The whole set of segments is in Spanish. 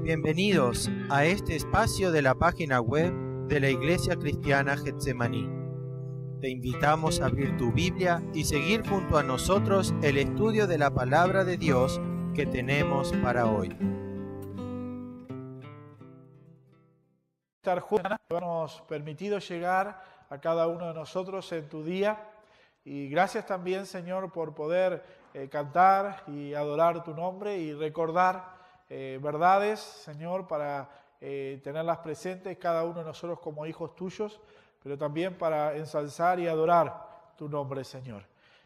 Bienvenidos a este espacio de la página web de la Iglesia Cristiana Getsemaní. Te invitamos a abrir tu Biblia y seguir junto a nosotros el estudio de la Palabra de Dios que tenemos para hoy. Estar juntos, hemos permitido llegar a cada uno de nosotros en tu día. Y gracias también, Señor, por poder cantar y adorar tu nombre y recordar verdades, Señor, para tenerlas presentes cada uno de nosotros como hijos tuyos, pero también para ensalzar y adorar tu nombre, Señor.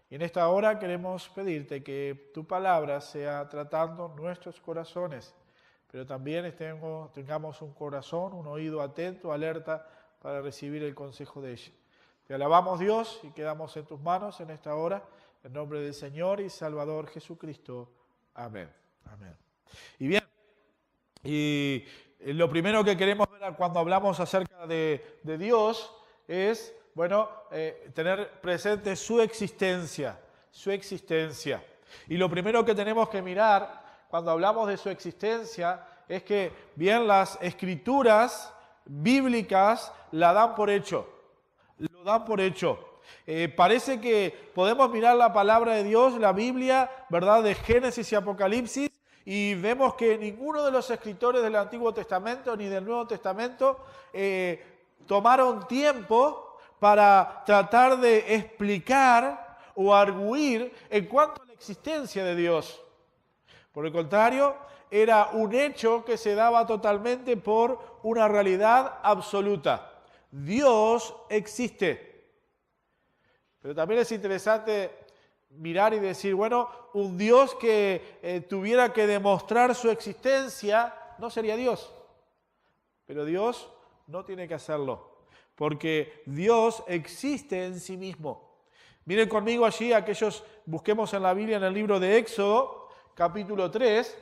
Y en esta hora queremos pedirte que tu palabra sea tratando nuestros corazones, pero también tengamos un corazón, un oído atento, alerta para recibir el consejo de ella. Te alabamos, Dios, y quedamos en tus manos en esta hora, en nombre del Señor y Salvador Jesucristo. Amén. Amén. Y bien, y lo primero que queremos ver cuando hablamos acerca de Dios es, tener presente su existencia. Y lo primero que tenemos que mirar cuando hablamos de su existencia es que, bien, las escrituras bíblicas la dan por hecho. Lo dan por hecho. Parece que podemos mirar la palabra de Dios, la Biblia, ¿verdad?, de Génesis y Apocalipsis, y vemos que ninguno de los escritores del Antiguo Testamento ni del Nuevo Testamento tomaron tiempo para tratar de explicar o arguir en cuanto a la existencia de Dios. Por el contrario, era un hecho que se daba totalmente por una realidad absoluta. Dios existe. Pero también es interesante mirar y decir, un Dios que tuviera que demostrar su existencia no sería Dios. Pero Dios no tiene que hacerlo, porque Dios existe en sí mismo. Miren conmigo allí, busquemos en la Biblia, en el libro de Éxodo, capítulo 3,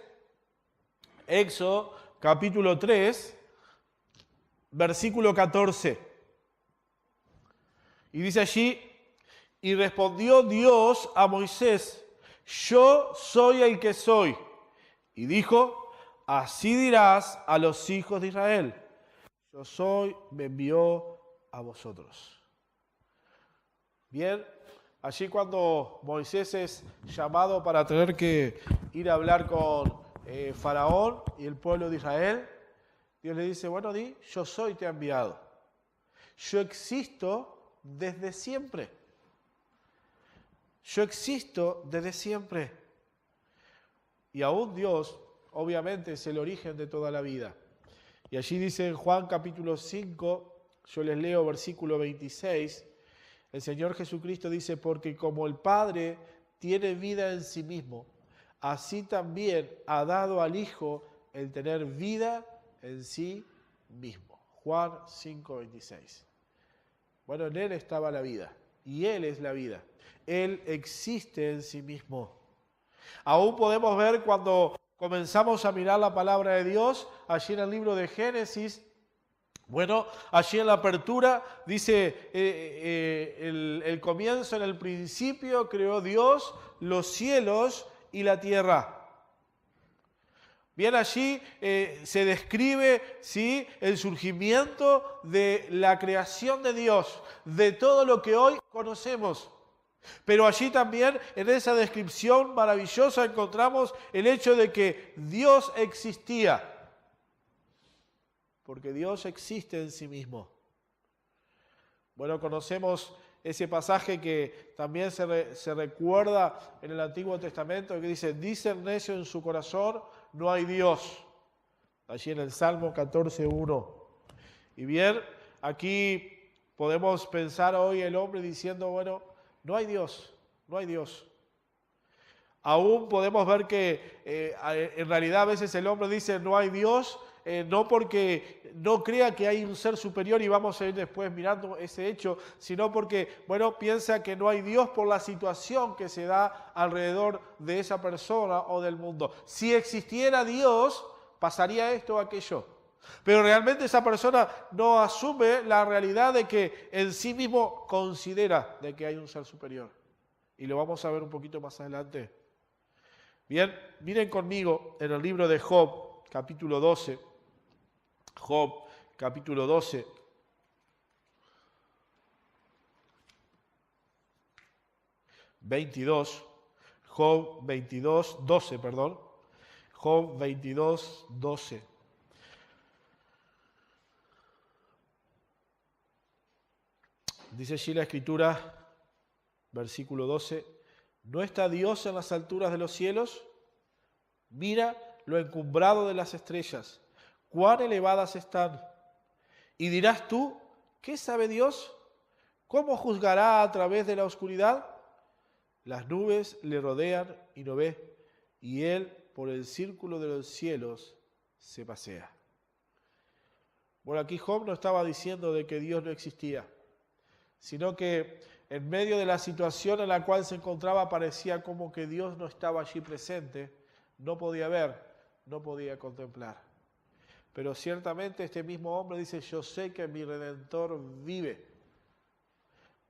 Éxodo, capítulo 3, versículo 14. Y dice allí: y respondió Dios a Moisés: yo soy el que soy. Y dijo: así dirás a los hijos de Israel: yo soy, me envió a vosotros. Bien, allí cuando Moisés es llamado para tener que ir a hablar con Faraón y el pueblo de Israel, Dios le dice: di, yo soy, te he enviado. Yo existo desde siempre. Yo existo desde siempre. Y aún Dios, obviamente, es el origen de toda la vida. Y allí dice en Juan capítulo 5, yo les leo versículo 26, el Señor Jesucristo dice: porque como el Padre tiene vida en sí mismo, así también ha dado al Hijo el tener vida en sí mismo. Juan 5, 26. En Él estaba la vida, y Él es la vida. Él existe en sí mismo. Aún podemos ver cuando comenzamos a mirar la palabra de Dios, allí en el libro de Génesis, allí en la apertura dice el comienzo: en el principio creó Dios los cielos y la tierra. Bien, allí se describe, ¿sí?, el surgimiento de la creación de Dios, de todo lo que hoy conocemos. Pero allí también, en esa descripción maravillosa, encontramos el hecho de que Dios existía. Porque Dios existe en sí mismo. Conocemos ese pasaje que también se recuerda en el Antiguo Testamento, que dice: dice el necio en su corazón, no hay Dios. Allí en el Salmo 14:1. Y bien, aquí podemos pensar hoy el hombre diciendo: no hay Dios, no hay Dios. Aún podemos ver que en realidad a veces el hombre dice no hay Dios, no porque no crea que hay un ser superior, y vamos a ir después mirando ese hecho, sino porque, piensa que no hay Dios por la situación que se da alrededor de esa persona o del mundo. Si existiera Dios, pasaría esto o aquello. Pero realmente esa persona no asume la realidad de que en sí mismo considera de que hay un ser superior. Y lo vamos a ver un poquito más adelante. Bien, miren conmigo en el libro de Job, capítulo 12. Job, capítulo 12. Job 22, 12, perdón. Job 22, 12. Dice allí la Escritura, versículo 12, ¿no está Dios en las alturas de los cielos? Mira lo encumbrado de las estrellas, cuán elevadas están. Y dirás tú, ¿qué sabe Dios? ¿Cómo juzgará a través de la oscuridad? Las nubes le rodean y no ve, y él por el círculo de los cielos se pasea. Bueno, aquí Job no estaba diciendo de que Dios no existía, sino que en medio de la situación en la cual se encontraba parecía como que Dios no estaba allí presente, no podía ver, no podía contemplar. Pero ciertamente este mismo hombre dice, yo sé que mi Redentor vive.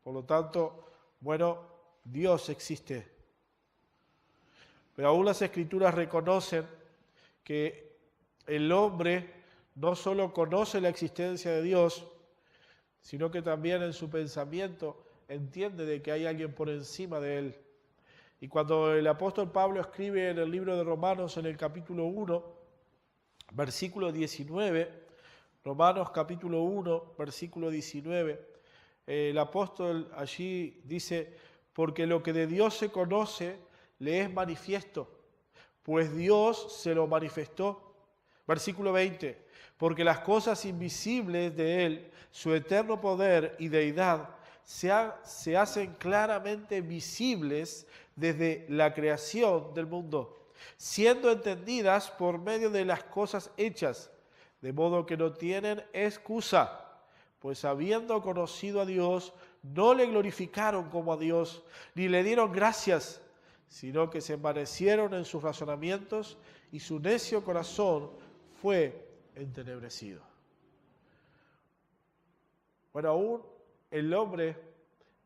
Por lo tanto, bueno, Dios existe. Pero aún las Escrituras reconocen que el hombre no solo conoce la existencia de Dios, sino que también en su pensamiento entiende de que hay alguien por encima de él. Y cuando el apóstol Pablo escribe en el libro de Romanos, en el capítulo 1, versículo 19, Romanos capítulo 1, versículo 19, el apóstol allí dice, porque lo que de Dios se conoce le es manifiesto, pues Dios se lo manifestó. Versículo 20, porque las cosas invisibles de Él, su eterno poder y deidad, se hacen claramente visibles desde la creación del mundo, siendo entendidas por medio de las cosas hechas, de modo que no tienen excusa, pues habiendo conocido a Dios, no le glorificaron como a Dios, ni le dieron gracias, sino que se envanecieron en sus razonamientos y su necio corazón fue entenebrecido. Bueno, aún el hombre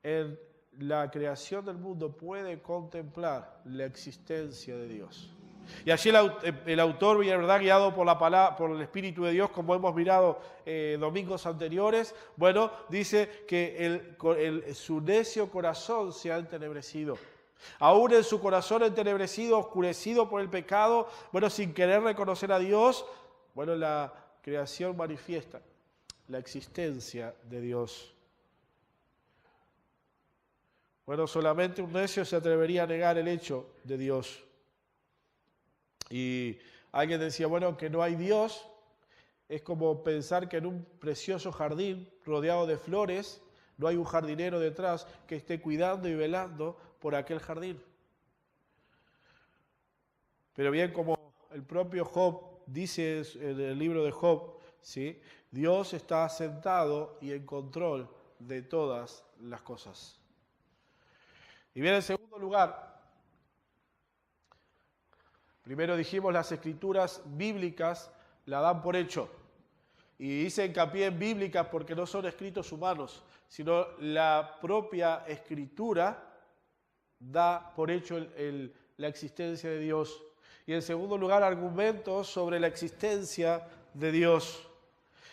en la creación del mundo puede contemplar la existencia de Dios. Y allí el autor, ¿verdad?, guiado por la palabra, por el Espíritu de Dios, como hemos mirado domingos anteriores, bueno, dice que su necio corazón se ha entenebrecido. Aún en su corazón entenebrecido, oscurecido por el pecado, bueno, sin querer reconocer a Dios, bueno, la creación manifiesta la existencia de Dios. Bueno, solamente un necio se atrevería a negar el hecho de Dios. Y alguien decía, bueno, que no hay Dios es como pensar que en un precioso jardín rodeado de flores no hay un jardinero detrás que esté cuidando y velando por aquel jardín. Pero bien, como el propio Job dice en el libro de Job, ¿sí?, Dios está sentado y en control de todas las cosas. Y bien, en segundo lugar, primero dijimos las escrituras bíblicas la dan por hecho. Y hice hincapié en bíblicas porque no son escritos humanos, sino la propia escritura da por hecho la existencia de Dios. Y en segundo lugar, argumentos sobre la existencia de Dios.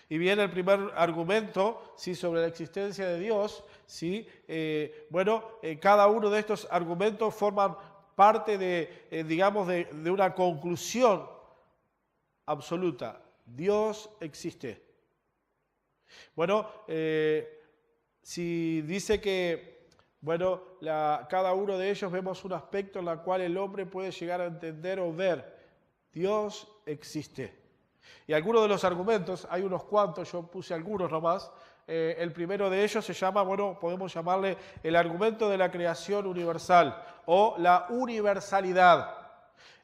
Y bien, el primer argumento, sí, sobre la existencia de Dios, sí, cada uno de estos argumentos forman parte de una conclusión absoluta. Dios existe. Bueno, si dice que, bueno, cada uno de ellos vemos un aspecto en el cual el hombre puede llegar a entender o ver. Dios existe. Y algunos de los argumentos, hay unos cuantos, yo puse algunos nomás. El primero de ellos se llama, bueno, podemos llamarle el argumento de la creación universal o la universalidad.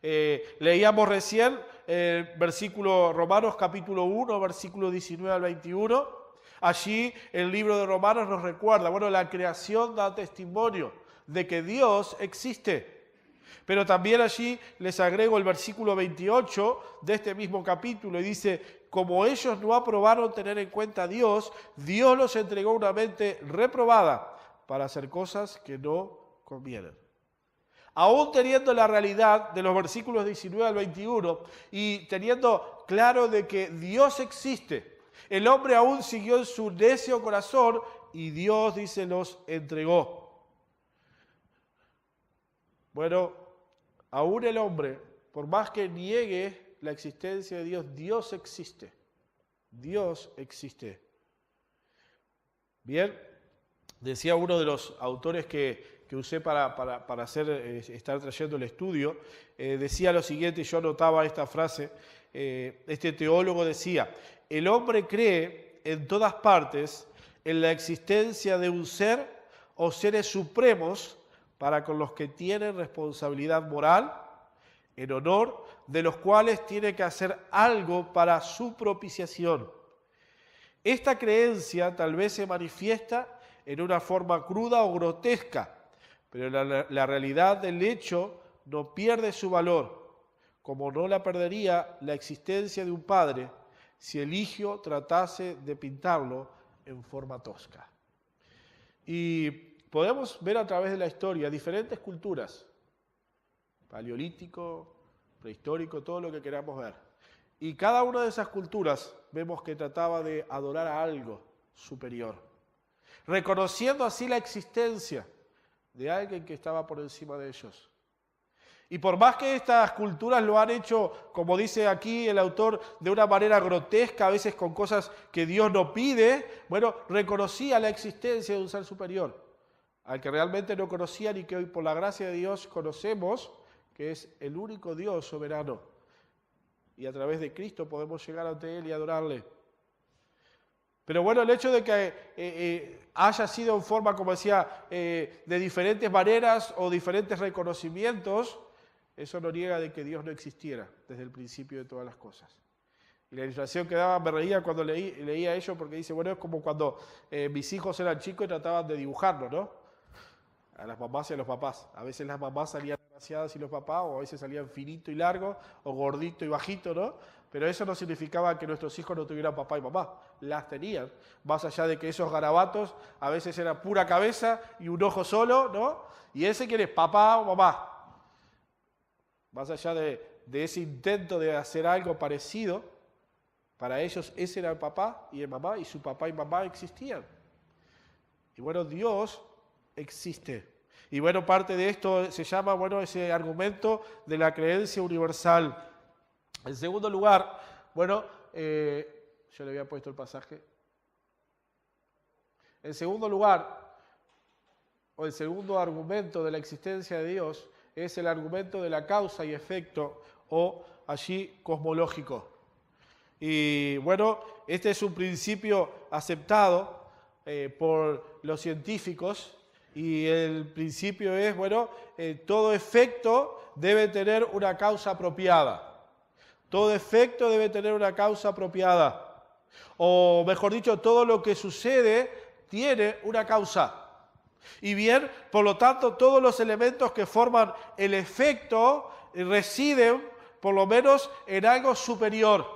Leíamos recién versículo Romanos capítulo 1, versículo 19 al 21. Allí el libro de Romanos nos recuerda, bueno, la creación da testimonio de que Dios existe. Pero también allí les agrego el versículo 28 de este mismo capítulo y dice, como ellos no aprobaron tener en cuenta a Dios, Dios los entregó una mente reprobada para hacer cosas que no convienen. aún teniendo la realidad de los versículos 19 al 21 y teniendo claro de que Dios existe, el hombre aún siguió en su necio corazón y Dios, dice, los entregó. Bueno, aún el hombre, por más que niegue la existencia de Dios, Dios existe. Dios existe. Bien, decía uno de los autores que usé para estar trayendo el estudio, decía lo siguiente, yo anotaba esta frase, este teólogo decía: el hombre cree en todas partes en la existencia de un ser o seres supremos para con los que tienen responsabilidad moral, en honor de los cuales tiene que hacer algo para su propiciación. Esta creencia tal vez se manifiesta en una forma cruda o grotesca, pero la realidad del hecho no pierde su valor, como no la perdería la existencia de un padre si Eligio tratase de pintarlo en forma tosca. Y podemos ver a través de la historia diferentes culturas, paleolítico, prehistórico, todo lo que queramos ver. Y cada una de esas culturas vemos que trataba de adorar a algo superior, reconociendo así la existencia de alguien que estaba por encima de ellos. Y por más que estas culturas lo han hecho, como dice aquí el autor, de una manera grotesca, a veces con cosas que Dios no pide, bueno, reconocía la existencia de un ser superior, al que realmente no conocían y que hoy por la gracia de Dios conocemos, que es el único Dios soberano. Y a través de Cristo podemos llegar ante Él y adorarle. Pero bueno, el hecho de que haya sido en forma, como decía, de diferentes maneras o diferentes reconocimientos, eso no niega de que Dios no existiera desde el principio de todas las cosas. Y la ilustración que daba, me reía cuando leía ello, porque dice, bueno, es como cuando mis hijos eran chicos y trataban de dibujarlo, ¿no? A las mamás y a los papás. A veces las mamás salían demasiadas y los papás, o a veces salían finito y largo, o gordito y bajito, ¿no? Pero eso no significaba que nuestros hijos no tuvieran papá y mamá. Las tenían. Más allá de que esos garabatos a veces eran pura cabeza y un ojo solo, ¿no? Y ese quiere papá o mamá. Más allá de ese intento de hacer algo parecido, para ellos ese era el papá y el mamá, y su papá y mamá existían. Y bueno, Dios existe. Y bueno, parte de esto se llama, bueno, ese argumento de la creencia universal. En segundo lugar, bueno, yo le había puesto el pasaje. En segundo lugar, o el segundo argumento de la existencia de Dios, es el argumento de la causa y efecto, o allí cosmológico. Y bueno, este es un principio aceptado por los científicos, y el principio es, bueno, todo efecto debe tener una causa apropiada. Todo efecto debe tener una causa apropiada. O mejor dicho, todo lo que sucede tiene una causa. Y bien, por lo tanto, todos los elementos que forman el efecto residen, por lo menos, en algo superior.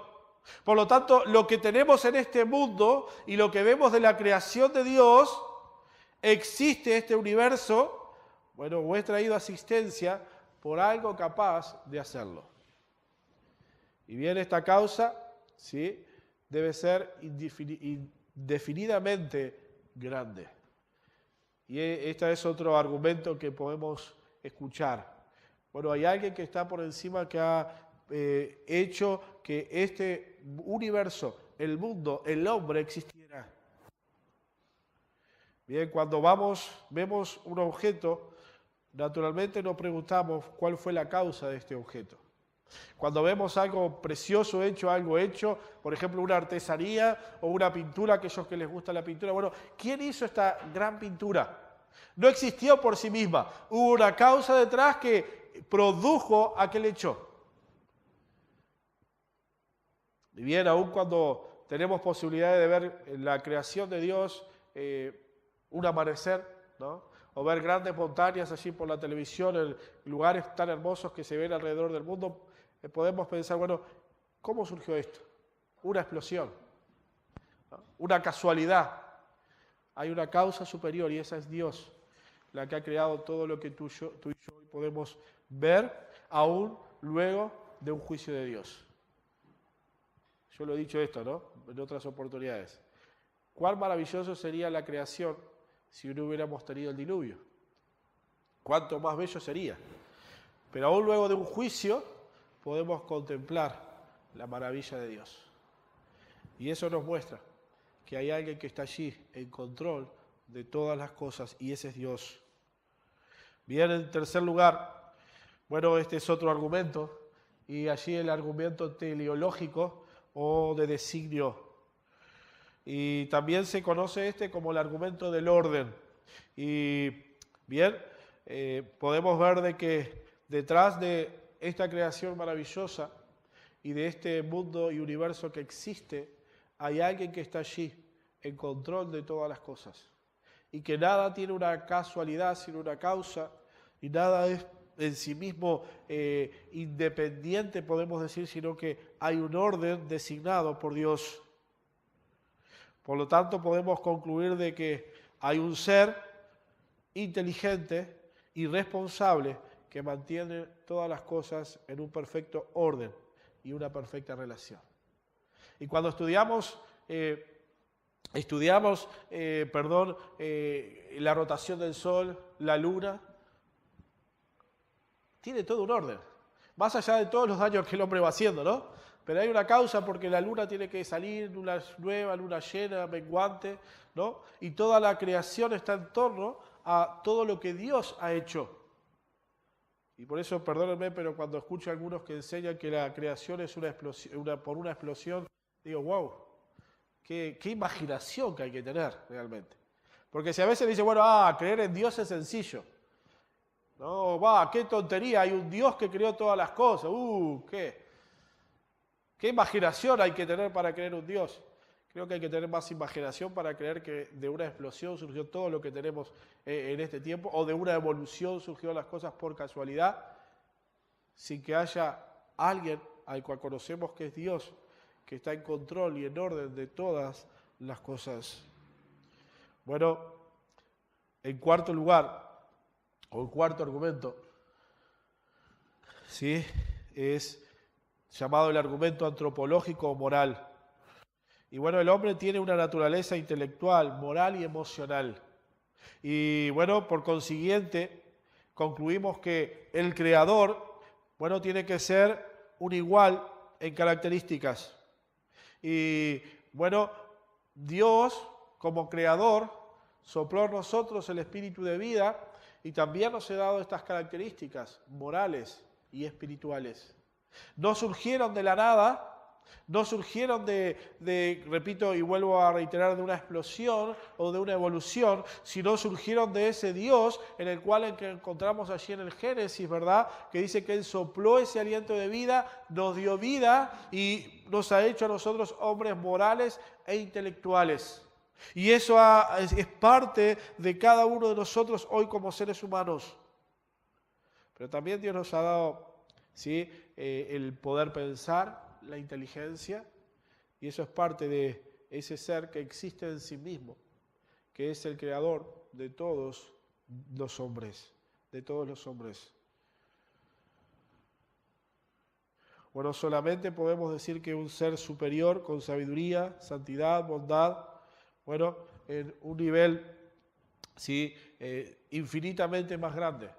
Por lo tanto, lo que tenemos en este mundo y lo que vemos de la creación de Dios, existe este universo, bueno, o es traído a existencia por algo capaz de hacerlo. Y bien, esta causa, ¿sí?, debe ser indefinidamente grande. Y este es otro argumento que podemos escuchar. Bueno, hay alguien que está por encima que ha hecho que este universo, el mundo, el hombre existiera. Bien, cuando vemos un objeto, naturalmente nos preguntamos cuál fue la causa de este objeto. Cuando vemos algo precioso hecho, algo hecho, por ejemplo, una artesanía o una pintura, aquellos que les gusta la pintura, bueno, ¿quién hizo esta gran pintura? No existió por sí misma, hubo una causa detrás que produjo aquel hecho. Y bien, aun cuando tenemos posibilidades de ver en la creación de Dios un amanecer, ¿no?, o ver grandes montañas allí por la televisión, en lugares tan hermosos que se ven alrededor del mundo, podemos pensar, bueno, ¿cómo surgió esto? Una explosión, ¿no?, una casualidad. Hay una causa superior y esa es Dios, la que ha creado todo lo que tú y yo podemos ver aún luego de un juicio de Dios. Yo lo he dicho esto, ¿no? En otras oportunidades. ¿Cuán maravilloso sería la creación si no hubiéramos tenido el diluvio? ¿Cuánto más bello sería? Pero aún luego de un juicio podemos contemplar la maravilla de Dios. Y eso nos muestra que hay alguien que está allí en control de todas las cosas y ese es Dios. Bien, en tercer lugar, bueno, este es otro argumento y allí el argumento teleológico o de designio. Y también se conoce este como el argumento del orden. Y bien, podemos ver de que detrás de esta creación maravillosa y de este mundo y universo que existe, hay alguien que está allí en control de todas las cosas. Y que nada tiene una casualidad sino una causa, y nada es en sí mismo independiente, podemos decir, sino que hay un orden designado por Dios. Por lo tanto, podemos concluir de que hay un ser inteligente y responsable que mantiene todas las cosas en un perfecto orden y una perfecta relación. Y cuando estudiamos la rotación del Sol, la Luna, tiene todo un orden. Más allá de todos los daños que el hombre va haciendo, ¿no? Pero hay una causa porque la Luna tiene que salir, luna nueva, luna llena, menguante, ¿no? Y toda la creación está en torno a todo lo que Dios ha hecho. Y por eso, perdónenme, pero cuando escucho a algunos que enseñan que la creación es por una explosión, digo, wow, qué imaginación que hay que tener realmente. Porque si a veces dice, bueno, creer en Dios es sencillo. No, qué tontería, hay un Dios que creó todas las cosas. ¿Qué imaginación hay que tener para creer un Dios? Creo que hay que tener más imaginación para creer que de una explosión surgió todo lo que tenemos en este tiempo, o de una evolución surgieron las cosas por casualidad, sin que haya alguien al cual conocemos que es Dios, que está en control y en orden de todas las cosas. Bueno, en cuarto lugar, o en cuarto argumento, ¿sí? Es llamado el argumento antropológico o moral. Y bueno, el hombre tiene una naturaleza intelectual, moral y emocional. Y bueno, por consiguiente, concluimos que el creador, bueno, tiene que ser un igual en características. Y bueno, Dios, como creador, sopló en nosotros el espíritu de vida y también nos ha dado estas características morales y espirituales. No surgieron de la nada, no surgieron repito y vuelvo a reiterar, de una explosión o de una evolución, sino surgieron de ese Dios en el cual encontramos allí en el Génesis, ¿verdad? Que dice que Él sopló ese aliento de vida, nos dio vida y nos ha hecho a nosotros hombres morales e intelectuales. Y eso es parte de cada uno de nosotros hoy como seres humanos. Pero también Dios nos ha dado, ¿sí?, el poder pensar, la inteligencia, y eso es parte de ese ser que existe en sí mismo, que es el creador de todos los hombres, de todos los hombres. Bueno, solamente podemos decir que un ser superior con sabiduría, santidad, bondad, bueno, en un nivel, ¿sí?, infinitamente más grande,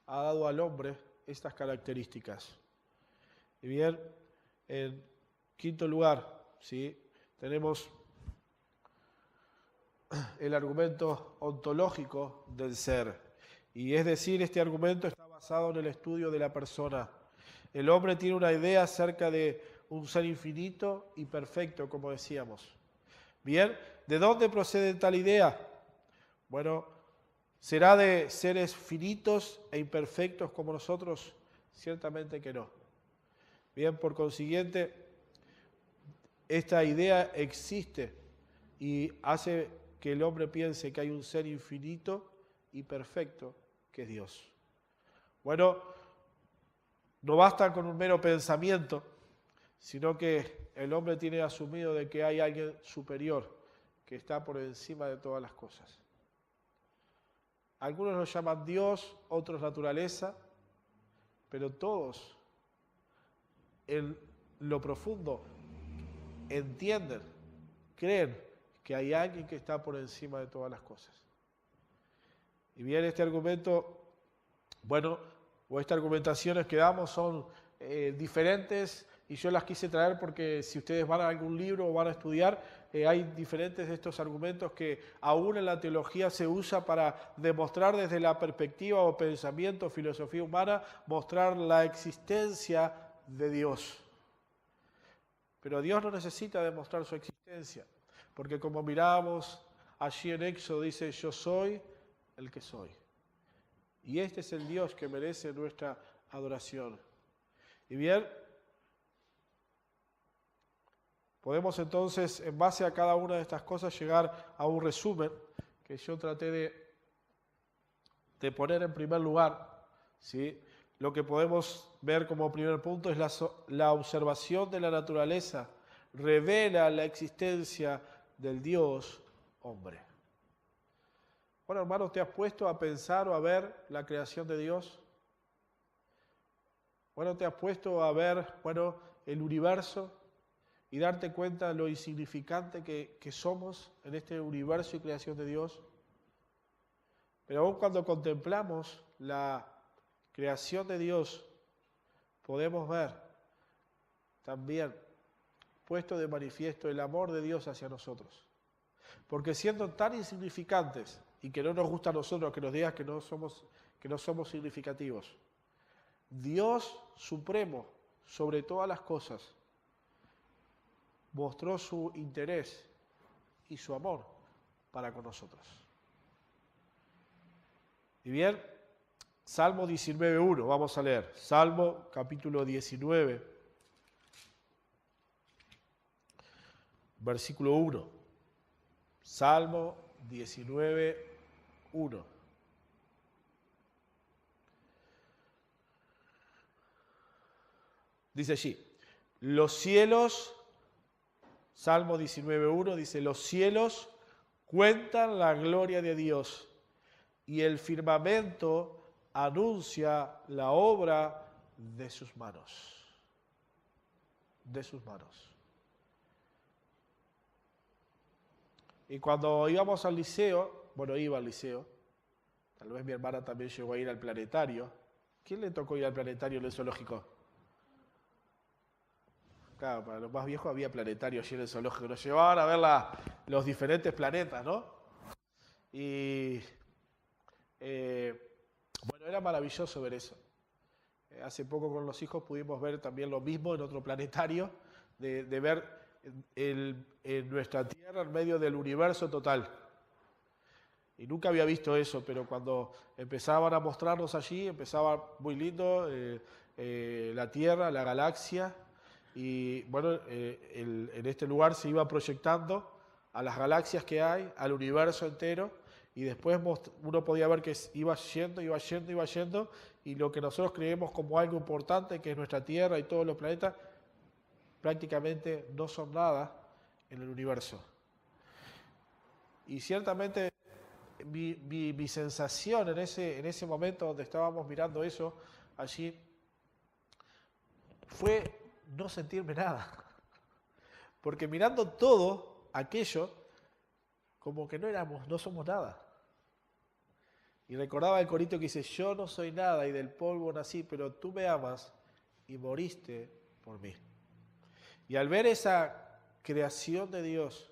ha dado al hombre estas características. Y bien, en quinto lugar, ¿sí?, tenemos el argumento ontológico del ser. Y es decir, este argumento está basado en el estudio de la persona. El hombre tiene una idea acerca de un ser infinito y perfecto, como decíamos. Bien, ¿de dónde procede tal idea? Bueno, ¿será de seres finitos e imperfectos como nosotros? Ciertamente que no. Bien, por consiguiente, esta idea existe y hace que el hombre piense que hay un ser infinito y perfecto que es Dios. Bueno, no basta con un mero pensamiento, sino que el hombre tiene asumido de que hay alguien superior que está por encima de todas las cosas. Algunos lo llaman Dios, otros naturaleza, pero todos en lo profundo entienden, creen que hay alguien que está por encima de todas las cosas. Y bien, este argumento, o estas argumentaciones que damos son diferentes, y yo las quise traer porque si ustedes van a algún libro o van a estudiar, hay diferentes de estos argumentos que aún en la teología se usa para demostrar desde la perspectiva o pensamiento, filosofía humana, mostrar la existencia de Dios. Pero Dios no necesita demostrar su existencia, porque como miramos allí en Éxodo dice, yo soy el que soy. Y este es el Dios que merece nuestra adoración. Y bien, podemos entonces, en base a cada una de estas cosas, llegar a un resumen que yo traté de poner en primer lugar, ¿sí? Lo que podemos ver como primer punto es la observación de la naturaleza revela la existencia del Dios hombre. Bueno, hermano, ¿te has puesto a pensar o a ver la creación de Dios? Bueno, ¿te has puesto a ver, el universo y darte cuenta de lo insignificante que somos en este universo y creación de Dios? Pero aún cuando contemplamos la creación de Dios, podemos ver también puesto de manifiesto el amor de Dios hacia nosotros. Porque siendo tan insignificantes, y que no nos gusta a nosotros que nos digas que no somos significativos, Dios supremo sobre todas las cosas mostró su interés y su amor para con nosotros. Y bien, Salmo 19.1, vamos a leer. Salmo capítulo 19, versículo 1. Salmo 19.1. Dice allí, los cielos, Salmo 19.1 dice, los cielos cuentan la gloria de Dios y el firmamento anuncia la obra de sus manos. De sus manos. Y cuando íbamos al liceo, iba al liceo, tal vez mi hermana también llegó a ir al planetario. ¿Quién le tocó ir al planetario en el zoológico? Claro, para los más viejos había planetario allí en el zoológico. Nos llevaban a ver los diferentes planetas, ¿no? Y era maravilloso ver eso. Hace poco con los hijos pudimos ver también lo mismo en otro planetario, de ver en nuestra Tierra en medio del universo total. Y nunca había visto eso, pero cuando empezaban a mostrarnos allí, empezaba muy lindo la Tierra, la galaxia, y en este lugar se iba proyectando a las galaxias que hay, al universo entero, y después uno podía ver que iba yendo, y lo que nosotros creemos como algo importante, que es nuestra Tierra y todos los planetas, prácticamente no son nada en el universo. Y ciertamente mi sensación en ese momento donde estábamos mirando eso allí fue no sentirme nada. Porque mirando todo aquello, como que no somos nada. Y recordaba el corito que dice, yo no soy nada y del polvo nací, pero tú me amas y moriste por mí. Y al ver esa creación de Dios,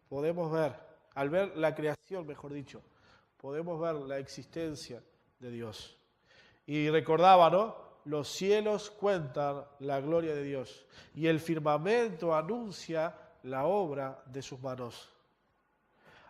podemos ver, al ver la creación, mejor dicho, podemos ver la existencia de Dios. Y recordaba, ¿no? Los cielos cuentan la gloria de Dios y el firmamento anuncia la obra de sus manos.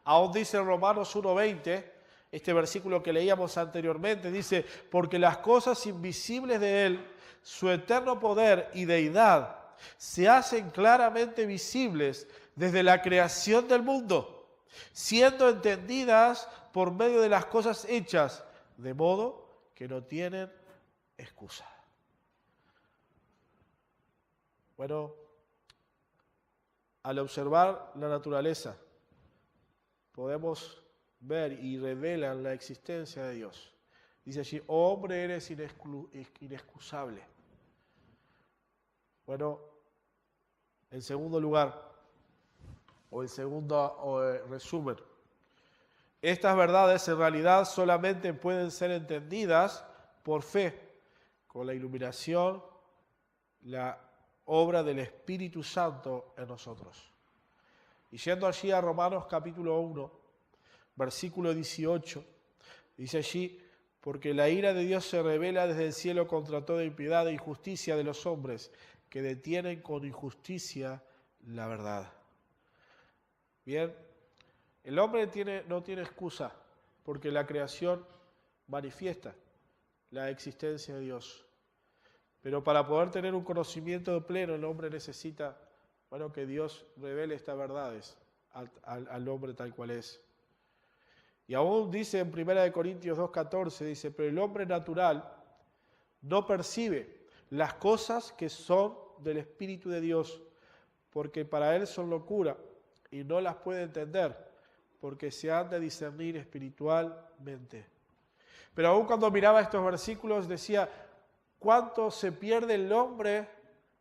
Aún dice Romanos 1:20, este versículo que leíamos anteriormente, dice, porque las cosas invisibles de Él, su eterno poder y deidad, se hacen claramente visibles desde la creación del mundo, siendo entendidas por medio de las cosas hechas, de modo que no tienen excusa. Al observar la naturaleza, podemos ver y revelan la existencia de Dios. Dice allí, oh hombre, eres inexcusable. Bueno, en segundo lugar, o en segundo resumen, estas verdades en realidad solamente pueden ser entendidas por fe, con la iluminación, la obra del Espíritu Santo en nosotros. Y yendo allí a Romanos capítulo 1, versículo 18, dice allí, porque la ira de Dios se revela desde el cielo contra toda impiedad e injusticia de los hombres, que detienen con injusticia la verdad. Bien, el hombre no tiene excusa, porque la creación manifiesta la existencia de Dios. Pero para poder tener un conocimiento pleno, el hombre necesita, que Dios revele estas verdades al hombre tal cual es. Y aún dice en 1 Corintios 2:14, dice, pero el hombre natural no percibe las cosas que son del Espíritu de Dios, porque para él son locura y no las puede entender, porque se han de discernir espiritualmente. Pero aún cuando miraba estos versículos decía, ¿cuánto se pierde el hombre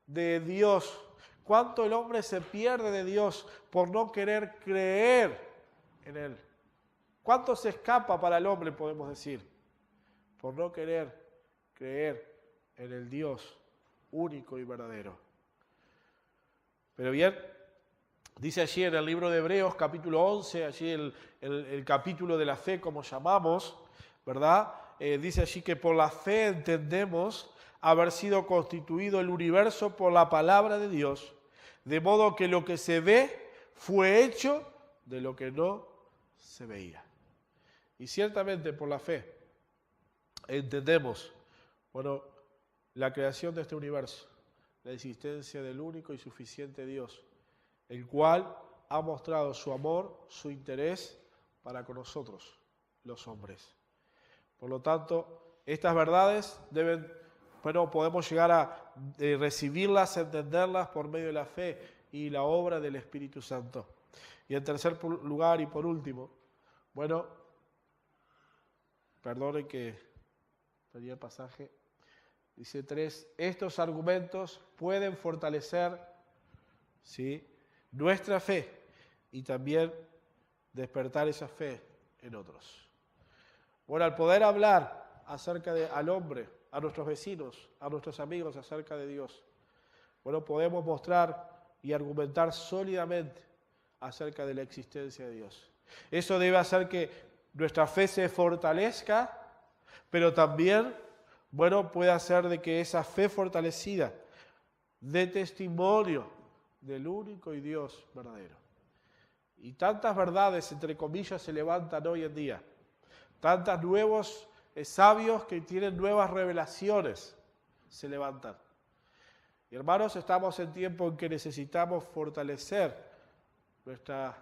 de Dios? ¿Cuánto el hombre se pierde de Dios por no querer creer en Él? ¿Cuánto se escapa para el hombre, podemos decir, por no querer creer en el Dios único y verdadero? Pero bien, dice allí en el libro de Hebreos, capítulo 11, allí el capítulo de la fe, como llamamos, ¿verdad? Dice allí que por la fe entendemos haber sido constituido el universo por la palabra de Dios, de modo que lo que se ve fue hecho de lo que no se veía. Y ciertamente por la fe entendemos, la creación de este universo, la existencia del único y suficiente Dios, el cual ha mostrado su amor, su interés para con nosotros, los hombres. Por lo tanto, estas verdades podemos llegar a recibirlas, entenderlas por medio de la fe y la obra del Espíritu Santo. Y en tercer lugar y por último, perdonen que perdí el pasaje, dice 3, estos argumentos pueden fortalecer, ¿sí?, nuestra fe y también despertar esa fe en otros. Al poder hablar acerca al hombre, a nuestros vecinos, a nuestros amigos acerca de Dios, podemos mostrar y argumentar sólidamente acerca de la existencia de Dios. Eso debe hacer que nuestra fe se fortalezca, pero también, puede hacer de que esa fe fortalecida dé testimonio del único y Dios verdadero. Y tantas verdades, entre comillas, se levantan hoy en día. Tantos nuevos sabios que tienen nuevas revelaciones se levantan. Y hermanos, estamos en tiempo en que necesitamos fortalecer nuestra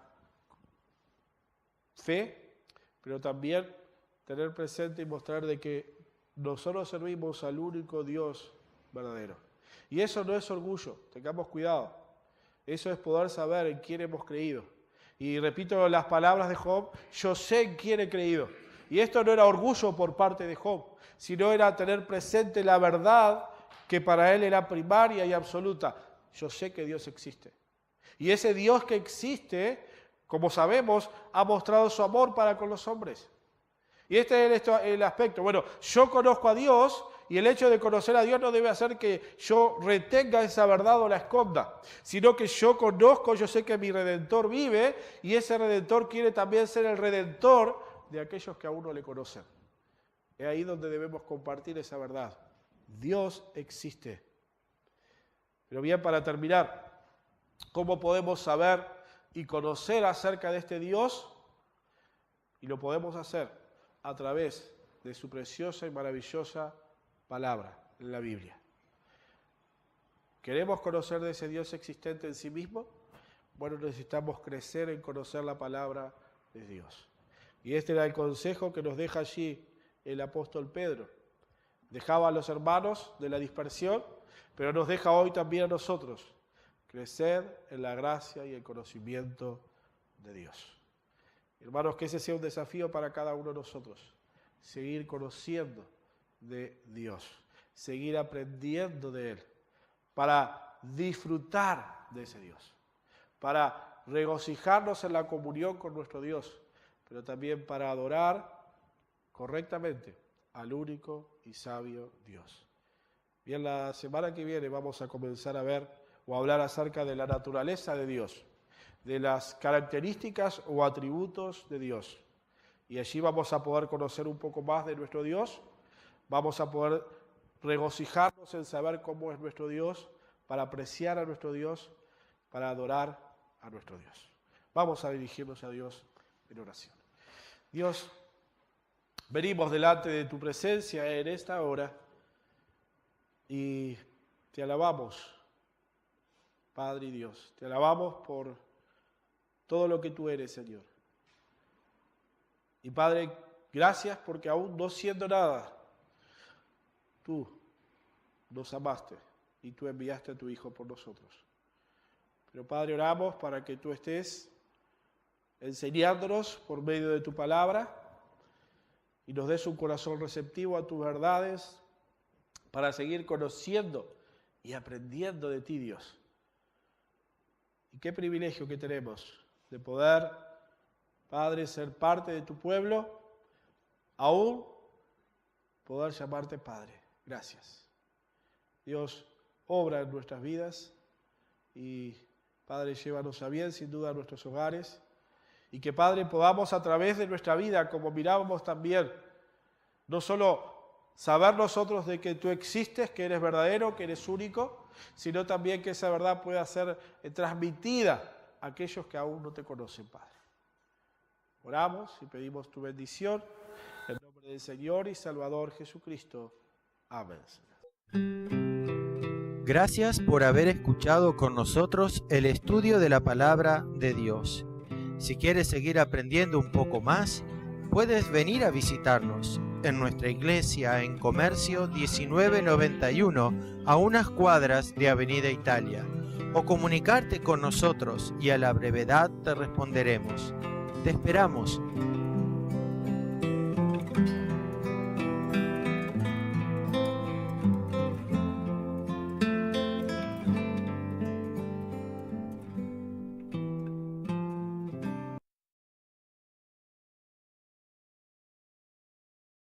fe, pero también tener presente y mostrar de que nosotros servimos al único Dios verdadero. Y eso no es orgullo, tengamos cuidado. Eso es poder saber en quién hemos creído. Y repito las palabras de Job, yo sé en quién he creído. Y esto no era orgullo por parte de Job, sino era tener presente la verdad que para él era primaria y absoluta. Yo sé que Dios existe. Y ese Dios que existe, como sabemos, ha mostrado su amor para con los hombres. Y este es el aspecto. Yo conozco a Dios y el hecho de conocer a Dios no debe hacer que yo retenga esa verdad o la esconda, sino que yo conozco, yo sé que mi Redentor vive y ese Redentor quiere también ser el Redentor de aquellos que aún no le conocen. Es ahí donde debemos compartir esa verdad. Dios existe. Pero bien, para terminar, ¿cómo podemos saber y conocer acerca de este Dios? Y lo podemos hacer a través de su preciosa y maravillosa palabra en la Biblia. ¿Queremos conocer de ese Dios existente en sí mismo? Necesitamos crecer en conocer la palabra de Dios. Y este era el consejo que nos deja allí el apóstol Pedro. Dejaba a los hermanos de la dispersión, pero nos deja hoy también a nosotros crecer en la gracia y el conocimiento de Dios. Hermanos, que ese sea un desafío para cada uno de nosotros. seguir conociendo de Dios, seguir aprendiendo de Él, para disfrutar de ese Dios, para regocijarnos en la comunión con nuestro Dios, pero también para adorar correctamente al único y sabio Dios. Bien, la semana que viene vamos a comenzar a ver o a hablar acerca de la naturaleza de Dios, de las características o atributos de Dios. Y allí vamos a poder conocer un poco más de nuestro Dios, vamos a poder regocijarnos en saber cómo es nuestro Dios, para apreciar a nuestro Dios, para adorar a nuestro Dios. Vamos a dirigirnos a Dios en oración. Dios, venimos delante de tu presencia en esta hora y te alabamos, Padre y Dios. Te alabamos por todo lo que tú eres, Señor. Y Padre, gracias porque aún no siendo nada, tú nos amaste y tú enviaste a tu Hijo por nosotros. Pero Padre, oramos para que tú estés enseñándonos por medio de tu palabra y nos des un corazón receptivo a tus verdades para seguir conociendo y aprendiendo de ti, Dios. Y qué privilegio que tenemos de poder, Padre, ser parte de tu pueblo, aún poder llamarte Padre. Gracias. Dios, obra en nuestras vidas y, Padre, llévanos a bien, sin duda, a nuestros hogares. Y que, Padre, podamos a través de nuestra vida, como mirábamos también, no solo saber nosotros de que tú existes, que eres verdadero, que eres único, sino también que esa verdad pueda ser transmitida a aquellos que aún no te conocen, Padre. Oramos y pedimos tu bendición en nombre del Señor y Salvador Jesucristo. Amén, Señor. Gracias por haber escuchado con nosotros el estudio de la Palabra de Dios. Si quieres seguir aprendiendo un poco más, puedes venir a visitarnos en nuestra iglesia en Comercio 1991, a unas cuadras de Avenida Italia, o comunicarte con nosotros y a la brevedad te responderemos. Te esperamos.